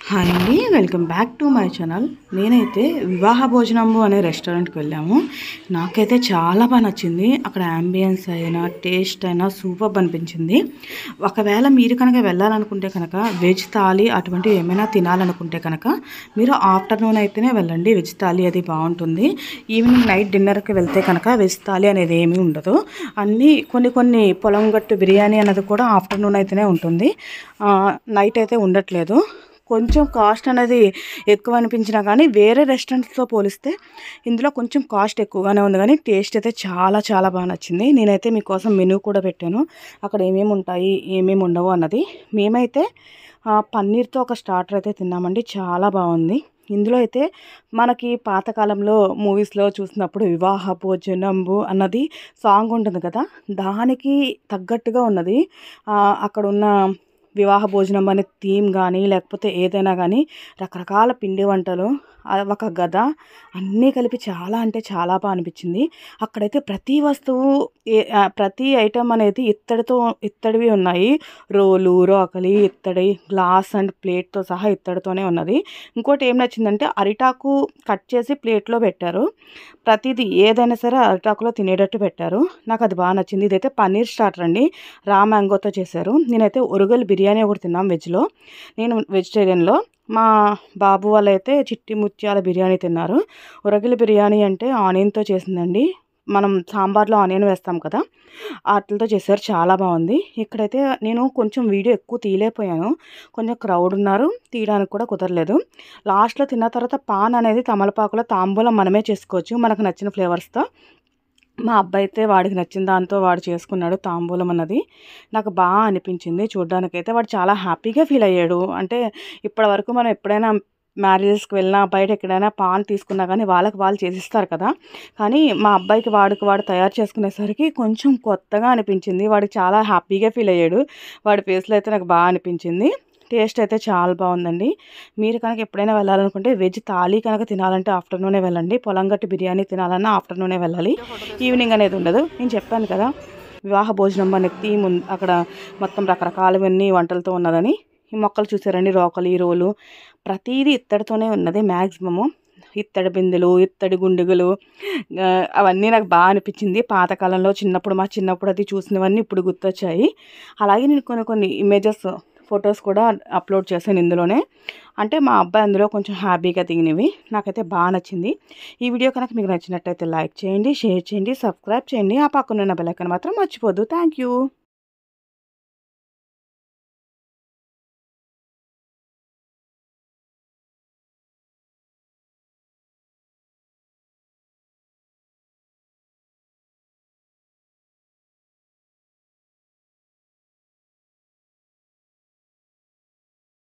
Hi అండి, welcome back to my channel. నేనైతే వివాహ భోజనంబు అనే రెస్టారెంట్కి వెళ్ళాము. నాకైతే చాలా బాగా నచ్చింది. అక్కడ యాంబియన్స్ అయినా టేస్ట్ అయినా సూపర్ అనిపించింది. ఒకవేళ మీరు కనుక వెళ్ళాలనుకుంటే కనుక వెజ్ థాలీ అటువంటివి ఏమైనా తినాలనుకుంటే కనుక మీరు ఆఫ్టర్నూన్ అయితేనే వెళ్ళండి. వెజ్ థాలీ అది బాగుంటుంది. ఈవినింగ్ నైట్ డిన్నర్కి వెళ్తే కనుక వెజ్ థాలీ అనేది ఏమీ ఉండదు. అన్నీ కొన్ని పొలం గట్టు బిర్యానీ అన్నది కూడా ఆఫ్టర్నూన్ అయితేనే ఉంటుంది. నైట్ అయితే ఉండట్లేదు. కొంచెం కాస్ట్ అనేది ఎక్కువ అనిపించినా కానీ వేరే రెస్టారెంట్స్తో పోలిస్తే ఇందులో కొంచెం కాస్ట్ ఎక్కువగానే ఉంది, కానీ టేస్ట్ అయితే చాలా చాలా బాగా నచ్చింది. నేనైతే మీకోసం మెనూ కూడా పెట్టాను, అక్కడ ఏమేమి ఉంటాయి ఏమేమి ఉండవు అన్నది. మేమైతే పన్నీర్తో ఒక స్టార్టర్ అయితే తిన్నామండి, చాలా బాగుంది. ఇందులో అయితే మనకి పాతకాలంలో మూవీస్లో చూసినప్పుడు వివాహ భోజనంబు అన్నది సాంగ్ ఉంటుంది కదా, దానికి తగ్గట్టుగా ఉన్నది. అక్కడ ఉన్న వివాహ భోజనం అనే థీమ్ కానీ లేకపోతే ఏదైనా కానీ రకరకాల పిండి వంటలు, ఒక గద, అన్నీ కలిపి చాలా అంటే చాలా బాగా అనిపించింది. అక్కడైతే ప్రతి వస్తువు ప్రతి ఐటెం అనేది ఇత్తడివి ఉన్నాయి. రోలు, రోకలి, ఇత్తడి గ్లాస్ అండ్ ప్లేట్తో సహా ఇత్తడితోనే ఉన్నది. ఇంకోటి ఏం నచ్చిందంటే అరిటాకు కట్ చేసి ప్లేట్లో పెట్టారు. ప్రతిదీ ఏదైనా సరే అరిటాకులో తినేటట్టు పెట్టారు. నాకు అది బాగా నచ్చింది. ఇదైతే పన్నీర్ స్టార్టర్ అండి, రా మ్యాంగోతో చేశారు. నేనైతే ఒరుగల్ బిర్యానీ ఒకటి తిన్నాం వెజ్లో, నేను వెజిటేరియన్లో. మా బాబు వాళ్ళైతే చిట్టి ముత్యాల బిర్యానీ తిన్నారు. ఉరగిలి బిర్యానీ అంటే ఆనియన్తో చేసిందండి. మనం సాంబార్లో ఆనియన్ వేస్తాం కదా, వాటితో చేశారు, చాలా బాగుంది. ఇక్కడైతే నేను కొంచెం వీడియో ఎక్కువ తీయలేకపోయాను, కొంచెం క్రౌడ్ ఉన్నారు, తీయడానికి కూడా కుదరలేదు. లాస్ట్లో తిన్న తర్వాత పాన్ అనేది తమలపాకులో తాంబూలం మనమే చేసుకోవచ్చు మనకు నచ్చిన ఫ్లేవర్స్తో. మా అబ్బాయి అయితే వాడికి నచ్చిన దాంతో వాడు చేసుకున్నాడు తాంబూలం అన్నది. నాకు బాగా అనిపించింది చూడడానికైతే. వాడు చాలా హ్యాపీగా ఫీల్ అయ్యాడు. అంటే ఇప్పటివరకు మనం ఎప్పుడైనా మ్యారేజెస్కి వెళ్ళినా బయట ఎక్కడైనా పాన్ తీసుకున్నా కానీ వాళ్ళకి వాళ్ళు చేసిస్తారు కదా, కానీ మా అబ్బాయికి వాడు తయారు చేసుకునేసరికి కొంచెం కొత్తగా అనిపించింది. వాడికి చాలా హ్యాపీగా ఫీల్ అయ్యాడు. వాడి ఫేస్లో అయితే నాకు బాగా అనిపించింది. టేస్ట్ అయితే చాలా బాగుందండి. మీరు కనుక ఎప్పుడైనా వెళ్ళాలనుకుంటే వెజ్ థాలీ కనుక తినాలంటే ఆఫ్టర్నూనే వెళ్ళండి. పొలంగట్టి బిర్యానీ తినాలన్నా ఆఫ్టర్నూనే వెళ్ళాలి, ఈవినింగ్ అనేది ఉండదు. నేను చెప్పాను కదా వివాహ భోజనం అనే థీమ్ ఉంది అక్కడ, మొత్తం రకరకాలవన్నీ వంటలతో ఉన్నదని. ఈ మొక్కలు చూసారండి, రోకలి, రోలు, ప్రతిదీ ఇత్తడితోనే ఉన్నది మ్యాక్సిమము. ఇత్తడి బిందెలు, ఇత్తడి గుండుగులు, అవన్నీ నాకు బాగా అనిపించింది. పాతకాలంలో మా చిన్నప్పుడు అది చూసినవన్నీ ఇప్పుడు గుర్తొచ్చాయి. అలాగే నేను కొన్ని ఇమేజెస్, ఫొటోస్ కూడా అప్లోడ్ చేశాను ఇందులోనే. అంటే మా అబ్బాయి అందులో కొంచెం హ్యాపీగా దిగినవి. నాకైతే బాగా నచ్చింది. ఈ వీడియో కనుక మీకు నచ్చినట్టయితే లైక్ చేయండి, షేర్ చేయండి, సబ్స్క్రైబ్ చేయండి. ఆ పక్కన ఉన్న బెల్ ఐకాన్ మాత్రం మర్చిపోద్దు. Thank you.